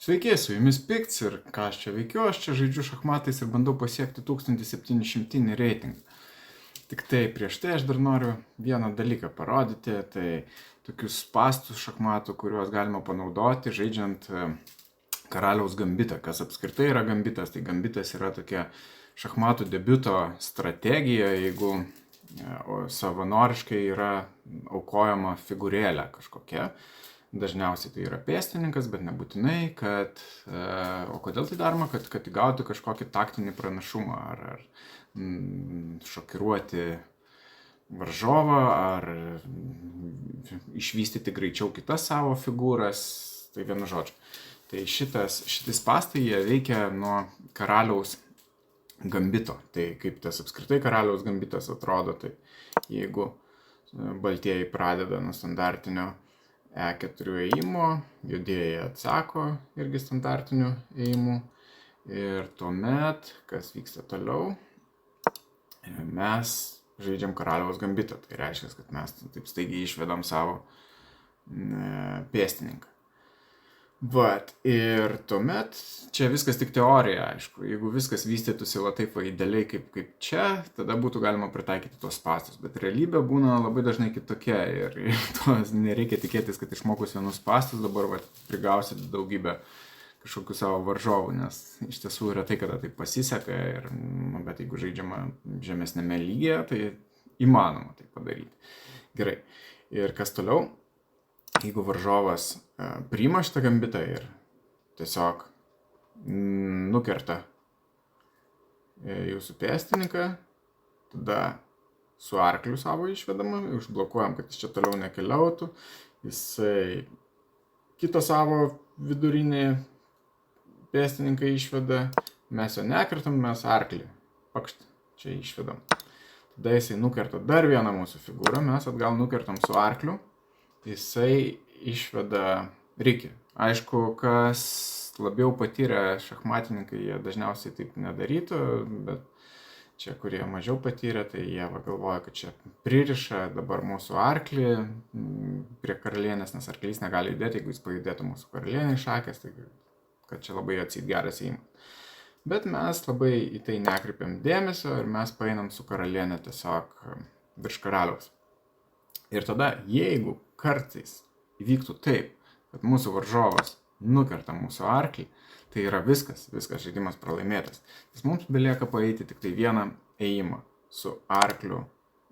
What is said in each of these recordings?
Sveiki, su jumis Pikts ir ką aš čia veikiu, aš čia žaidžiu šachmatais ir bandau pasiekti 1700 reitingą. Tik tai prieš tai aš dar noriu vieną dalyką parodyti, tai tokius spastus šachmatų, kuriuos galima panaudoti žaidžiant karaliaus gambitą. Kas apskritai yra gambitas? Tai gambitas yra tokia šachmatų debiuto strategija, jeigu savanoriškai yra aukojama figūrėlė kažkokia. Dažniausiai tai yra pėstininkas, bet nebūtinai, o kodėl tai daroma, kad įgauti kažkokį taktinį pranašumą, ar šokiruoti varžovą, ar išvystyti greičiau kitas savo figūras, tai vienu žodžiu. Tai šitais spastai jie veikia nuo karaliaus gambito. Tai kaip tas apskritai karaliaus gambitas atrodo, tai jeigu baltieji pradeda nuo standartinio E4 ėjimo, juodieji atsako irgi standartiniu ėjimu. Ir tuomet, kas vyksta toliau, mes žaidžiam karaliaus gambitą. Tai reiškia, kad mes taip staigiai išvedam savo pėstininką. Ir tuomet, čia viskas tik teorija, aišku. Jeigu viskas vystytųsi taip idealiai kaip čia, tada būtų galima pritaikyti tos spastus. Bet realybė būna labai dažnai kitokia ir nereikia tikėtis, kad išmokus vienus spastus dabar prigausit daugybę kažkokių savo varžovų, nes iš tiesų yra tai, kada tai pasiseka, bet jeigu žaidžiama žemesnėme lygyje, tai įmanoma tai padaryti. Gerai, ir kas toliau? Jeigu varžovas priima šitą gambitą ir tiesiog nukerta jūsų pėstininką, tada su arkliu savo išvedama, užblokuojam, kad jis čia toliau nekeliautų, jisai kitą savo vidurinį pėstininką išveda, mes jo nekertam, mes arklį pakšt čia išvedam. Tada jisai nukerta dar vieną mūsų figūrą, mes atgal nukertam su arkliu, jisai išveda rikį. Aišku, kas labiau patyrę šachmatininkai, jie dažniausiai taip nedarytų, bet čia, kurie mažiau patyrę, tai jie galvoja, kad čia pririša dabar mūsų arklį prie karalienės, nes arklys negali judėti, jeigu jis pajudėtų mūsų karalienį šakės, tai kad čia labai atseit geras įimas. Bet mes labai į tai nekreipiam dėmesio ir mes paeinam su karalienė tiesiog virš karaliaus. Ir tada, jeigu kartais įvyktų taip, kad mūsų varžovas nukerta mūsų arklį, tai yra viskas žaidimas pralaimėtas. Nes mums belieka paeiti tik tai vieną ėjimą su arkliu,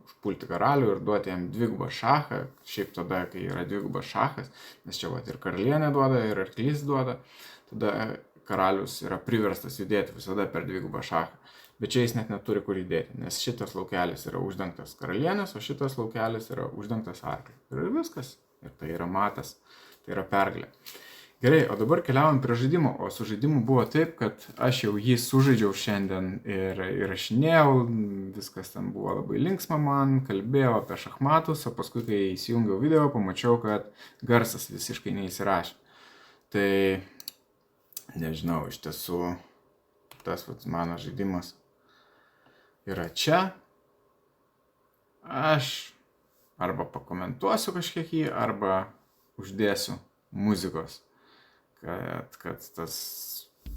užpulti karalių ir duoti jam dvigubą šachą, šiaip tada, kai yra dvigubas šachas, nes čia ir karalienė duoda, ir arklys duoda, tada karalius yra priverstas judėti visada per dvigubą šachą. Bet čia jis net neturi kur įdėti, nes šitas laukelis yra uždengtas karalienės, o šitas laukelis yra uždengtas arkliu. Ir viskas. Ir tai yra matas, tai yra pergalė. Gerai, o dabar keliaujam prie žaidimo. O su žaidimu buvo taip, kad aš jau jį sužaidžiau šiandien ir įrašinėjau, viskas ten buvo labai linksma man, kalbėjau apie šachmatus, o paskui, kai įsijungiau video, pamačiau, kad garsas visiškai neįsirašė. Tai, nežinau, iš tiesų, tas mano žaidimas yra čia. Aš arba pakomentuosiu kažkiek jį, arba uždėsiu muzikos, kad tas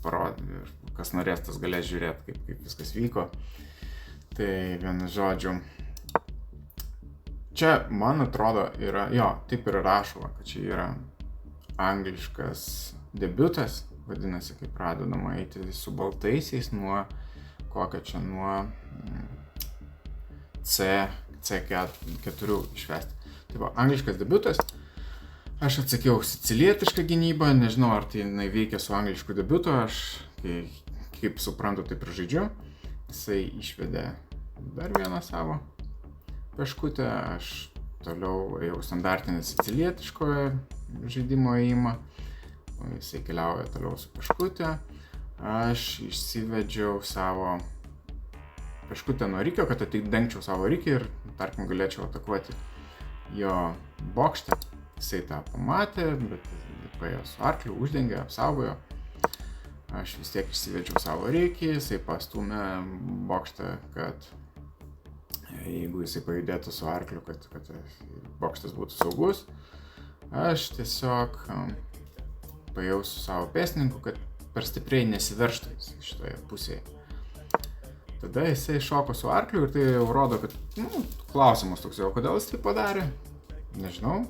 parodė, kas norės, tas galės žiūrėti, kaip viskas vyko. Tai vienu žodžiu, čia, man atrodo, yra, taip ir rašoma, kad čia yra angliškas debiutas, vadinasi, kaip pradedama eiti su baltaisiais nuo kokio čia, nuo C4 išvesti. Tai buvo angliškas debiutas. Aš atsakiau sicilietišką gynybą, nežinau, ar tai veikia su anglišku debiutu, aš kaip suprantu, taip ir žaidžiu. Jisai išvedė dar vieną savo peškutę, aš toliau ėjau standartinį sicilietiško žaidimo ėjimą, o jisai keliauja toliau su peškutė. Aš išsivedžiau savo peškutę nuo rikio, kad atidengčiau savo rikį ir, tarkim, galėčiau atakuoti jo bokštę. Jisai tą pamatė, bet paėjo su arkliu, uždengė, apsaugojo. Aš vis tiek išsivedžiau savo rikį, jisai pastumė bokštą, kad jeigu jisai pajudėtų su arkliu, kad bokštas būtų saugus. Aš tiesiog paėjau su savo pėstininku, kad per stipriai nesiverštų jis šitoje pusėje. Tada jisai šoko su arkliu ir tai jau rodo, kad, klausimas toks jau, kodėl jis tai padarė? Nežinau,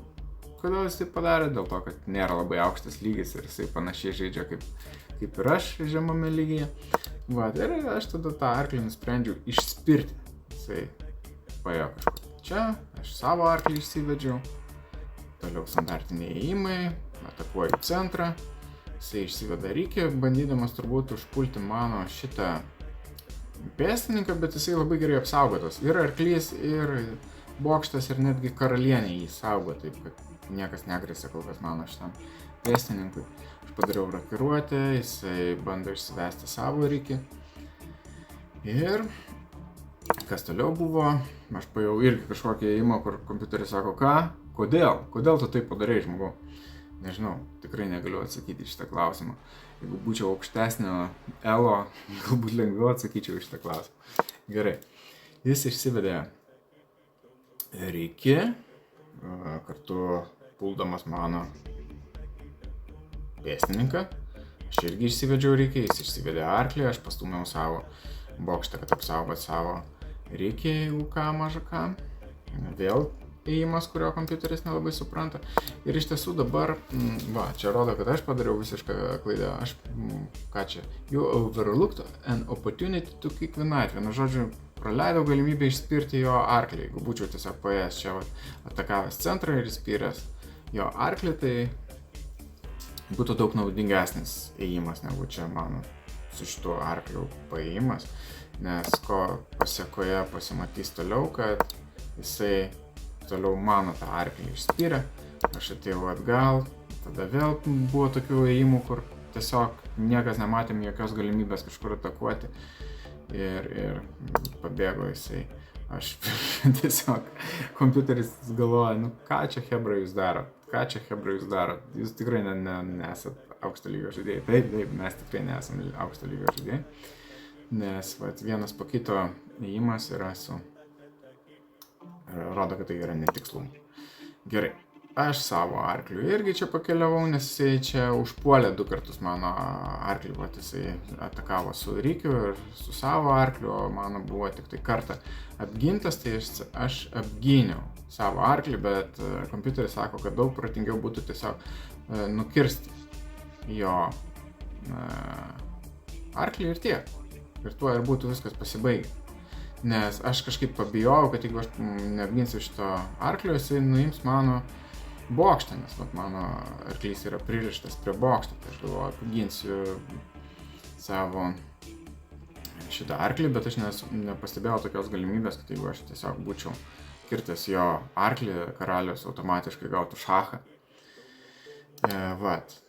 kodėl jis tai padarė, dėl to, kad nėra labai aukštas lygis ir jisai panašiai žaidžia kaip ir aš žemame lygyje. Va, ir aš tada tą arklį nusprendžiau išspirti. Jisai paėjo kažkur čia, aš savo arklį išsivedžiau, toliau standartiniai ėjimai, atakuoju centrą, jisai išsiveda rykį, bandydamas turbūt užpulti mano šitą pėstininką, bet jisai labai gerai apsaugotas. Ir arklys, ir bokštas, ir netgi karalienė jį saugo, taip kad niekas negrėsia kol kas mano šitam pėstininkui. Aš padariau rakiruotę, jisai bando išsivesti savo rykį. Ir kas toliau buvo, aš paėjau irgi kažkokį ėjimą, kur kompiuteris sako, kodėl tu taip padarai, žmogau? Nežinau, tikrai negaliu atsakyti šitą klausimą. Jeigu būčiau aukštesnio elo, galbūt lengviau atsakyčiau šitą klausimą. Gerai, jis išsivedė rykį, kartu puldamas mano pėstininką. Aš irgi išsivedžiau rykį, jis išsivedė arklį, aš pastūmiau savo bokštą, kad apsaugot savo rykį, jeigu ką maža ką. Vėl ėjimas, kurio kompiuteris nelabai supranta. Ir iš tiesų dabar, čia rodo, kad aš padariau visišką klaidą. You overlooked an opportunity to kick the knight. Vienu žodžiu, praleidau galimybę išspirti jo arklį. Jeigu būčiau tiesiog paėjęs čia atakavęs centrą ir įspyręs jo arklį, tai būtų daug naudingesnis ėjimas negu čia mano su šituo arkliu paėjimas. Nes ko pasiekoje pasimatys toliau, kad jisai toliau mano tą arklį išspyrė, aš atėjau atgal, tada vėl buvo tokių ėjimų, kur tiesiog niekas nematėm jokios galimybės kažkur atakuoti ir pabėgo jisai. Aš tiesiog, kompiuteris galvoja, ką čia chebra jūs darot, jūs tikrai nesat aukšto lygio žaidėjai. Taip, mes tikrai nesame aukšto lygio žaidėjai, nes vienas po kito ėjimas yra rodo, kad tai yra netikslumai. Gerai, aš savo arkliu irgi čia pakeliavau, nes jisai čia užpuolė 2 kartus mano arklį, jisai atakavo su rykiu ir su savo arkliu, o mano buvo tik tai kartą apgintas, tai aš apgyniau savo arklį, bet kompiuteris sako, kad daug protingiau būtų tiesiog nukirsti jo arklį ir tiek. Ir tuo ir būtų viskas pasibaigę. Nes aš kažkaip pabijojau, kad jeigu aš neapginsiu šito arklio, jisai nuims mano bokštą, nes mano arklys yra pririštas prie bokšto. Tai aš galvoju, apginsiu savo šitą arklį, bet aš nepastebėjau tokios galimybės, kad jeigu aš tiesiog būčiau kirtęs jo arklį, karalius automatiškai gautų šachą.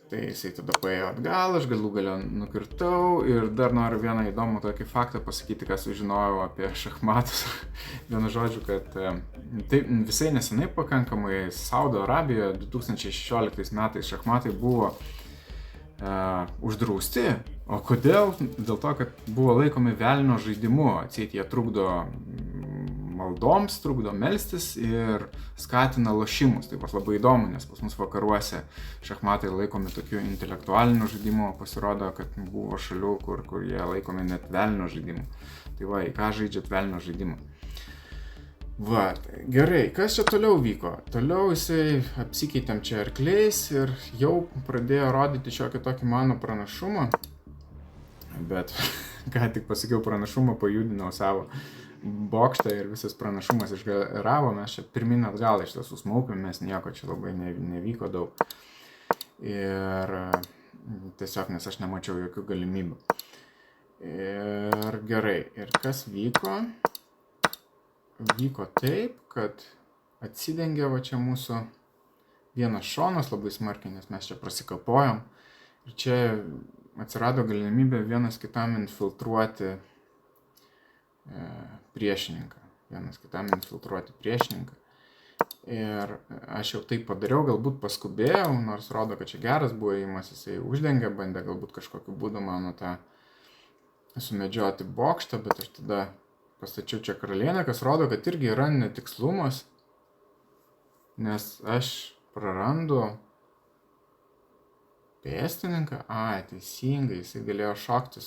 Tai jisai tada paėjo atgal, aš galų gale nukirtau ir dar noriu vieną įdomų tokį faktą pasakyti, ką sužinojau apie šachmatus. Vienu žodžiu, kad tai visai nesenai pakankamai Saudo Arabijoje 2016 metais šachmatai buvo uždrausti. O kodėl? Dėl to, kad buvo laikomi velnio žaidimu. Atseit jie trukdo maldoms, trukdo melstis ir skatina lošimus. Tai labai įdomu, nes pas mus vakaruose šachmatai laikomi tokiu intelektualiniu žaidimu, pasirodo, kad buvo šalių, kur jie laikomi net velnio žaidimu. Tai į ką žaidžiat velnio žaidimą? Gerai, kas čia toliau vyko? Toliau jisai apsikeitėm čia arkliais ir jau pradėjo rodyti šiokį tokį mano pranašumą. Bet ką tik pasakiau pranašumą, pajudinau savo bokštą ir visas pranašumas išgaravo, mes čia pirmin atgal iš tiesų smaukėmės, nieko čia labai nevyko daug. Ir tiesiog, nes aš nemačiau jokių galimybių. Ir gerai, ir kas vyko? Vyko taip, kad atsidengė čia mūsų vienas šonas labai smarkiai, nes mes čia prasikapojom. Ir čia atsirado galimybė vienas kitam infiltruoti priešininką. Ir aš jau taip padariau, galbūt paskubėjau, nors rodo, kad čia geras buvo ėjimas, jisai uždengė, bandė galbūt kažkokiu būdu mano tą sumedžioti bokštą, bet aš tada pastačiau čia karalienę, kas rodo, kad irgi yra netikslumas, nes aš prarandu pėstininką. Ai, teisingai, jisai galėjo šokti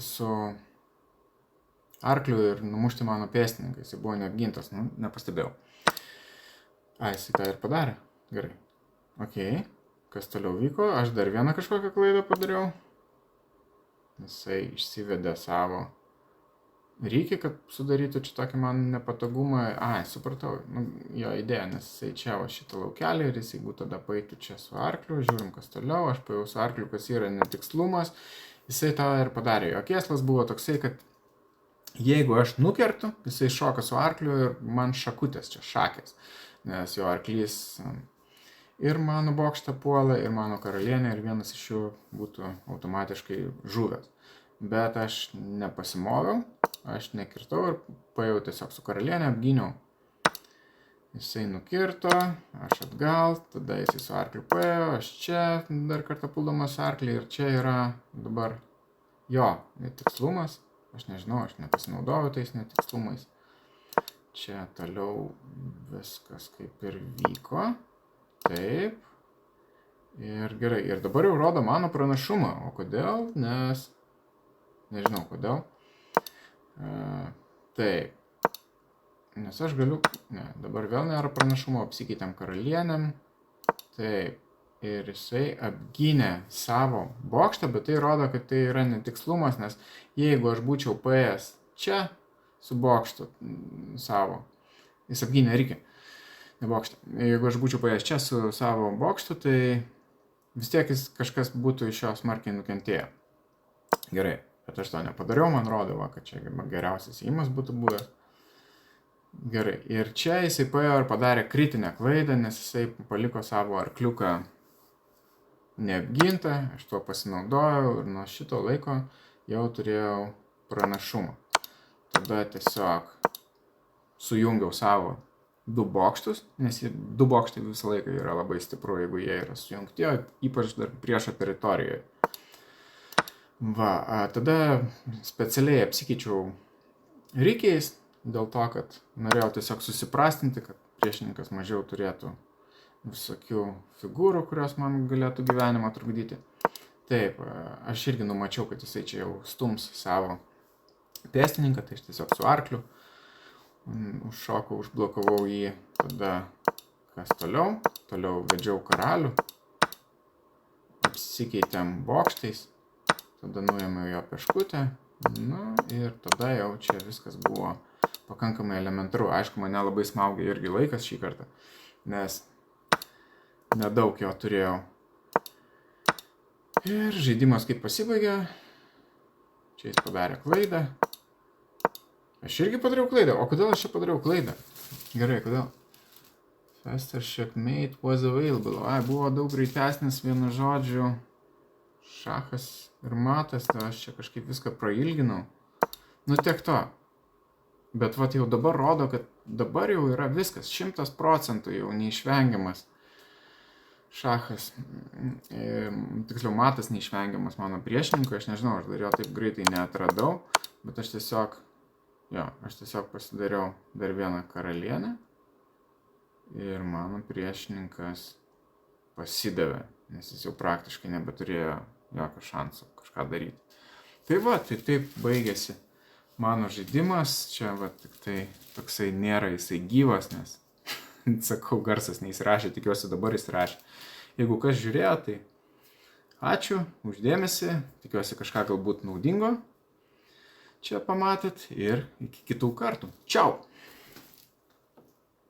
su arkliu ir numušti mano pėstininką. Jisai buvo neapgintas, nepastebėjau. Ai, jisai tą ir padarė. Gerai. Ok, kas toliau vyko? Aš dar vieną kažkokią klaidą padariau. Jisai išsivedė savo rykį, kad sudarytų čia tokį man nepatogumą. Ai, supratau, jo idėja, nes jisai čia va šitą laukelį ir jis jeigu tada paeitų čia su arkliu, žiūrim kas toliau, aš paėjau su arkliu, kas yra netikslumas, jisai tą ir padarė. Jo kėslas buvo toksai, kad jeigu aš nukertu, jisai šoka su arkliu ir man šakutės čia šakės, nes jo arklys ir mano bokštą puola, ir mano karalienė, ir vienas iš jų būtų automatiškai žuvęs. Bet aš nepasimoviau, aš nekirtau ir paėjau tiesiog su karalienė, apgyniau. Jisai nukirto, aš atgal, tada jisai su arkliu paėjo, aš čia dar kartą puldamas arklį ir čia yra dabar jo netikslumas. Aš nežinau, aš nepasinaudojau tais netikslumais. Čia toliau viskas kaip ir vyko. Taip. Ir gerai, ir dabar jau rodo mano pranašumą. O kodėl? Nes nežinau kodėl. Taip. Nes aš galiu... Ne, dabar vėl nėra pranašumo, apsikeitėm karalienėm. Taip. Ir jisai apgynė savo bokštą, bet tai rodo, kad tai yra netikslumas, nes jeigu aš būčiau paėjęs čia su bokštu savo, jis apgynė rykį, ne bokštą. Jeigu aš būčiau paėjęs čia su savo bokštu, tai vis tiek kažkas būtų iš jo smarkiai nukentėję. Gerai. Bet aš to nepadariau, man rodo, kad čia geriausias įimas būtų buvęs. Gerai, ir čia jisai paėjo ir padarė kritinę klaidą, nes jisai paliko savo arkliuką neapgintą, aš tuo pasinaudojau ir nuo šito laiko jau turėjau pranašumą. Tada tiesiog sujungiau savo du bokštus, nes du bokštai visą laiką yra labai stipru, jeigu jie yra sujungti, ypač dar priešo teritorijoje. Va, tada specialiai apsikeičiau rykiais, dėl to, kad norėjau tiesiog susiprastinti, kad priešininkas mažiau turėtų visokių figūrų, kurios man galėtų gyvenimą trukdyti. Taip, aš irgi numačiau, kad jisai čia jau stums savo pėstininką, tai aš tiesiog su arkliu užšokau, užblokavau jį, tada kas toliau? Toliau vedžiau karalių, apsikeitėm bokštais. Tada nuėmiau jo peškutę, ir tada jau čia viskas buvo pakankamai elementaru. Aišku, mane labai smaugė irgi laikas šį kartą, nes nedaug jo turėjau. Ir žaidimas kaip pasibaigė, čia jis padarė klaidą. Aš irgi padariau klaidą, o kodėl aš čia padariau klaidą? Gerai, kodėl? Faster checkmate was available. Ai, buvo daug greitesnis, vienu žodžiu, šachas ir matas, tai aš čia kažkaip viską prailginau. Tiek to. Bet vat jau dabar rodo, kad dabar jau yra viskas, 100% jau neišvengiamas šachas. Tiksliau, matas neišvengiamas mano priešininkui, aš nežinau, aš dar jo taip greitai neatradau, bet aš tiesiog pasidariau dar vieną karalienę ir mano priešininkas pasidavė, nes jis jau praktiškai nebeturėjo jokio šansų kažką daryti. Tai va, tai taip baigėsi mano žaidimas. Čia va, tik tai toksai nėra jisai gyvas, nes, sakau, garsas neįsirašė, tikiuosi dabar įsirašė. Jeigu kas žiūrėjo, tai ačiū už dėmesį, tikiuosi kažką galbūt naudingo čia pamatėt ir iki kitų kartų. Čiau!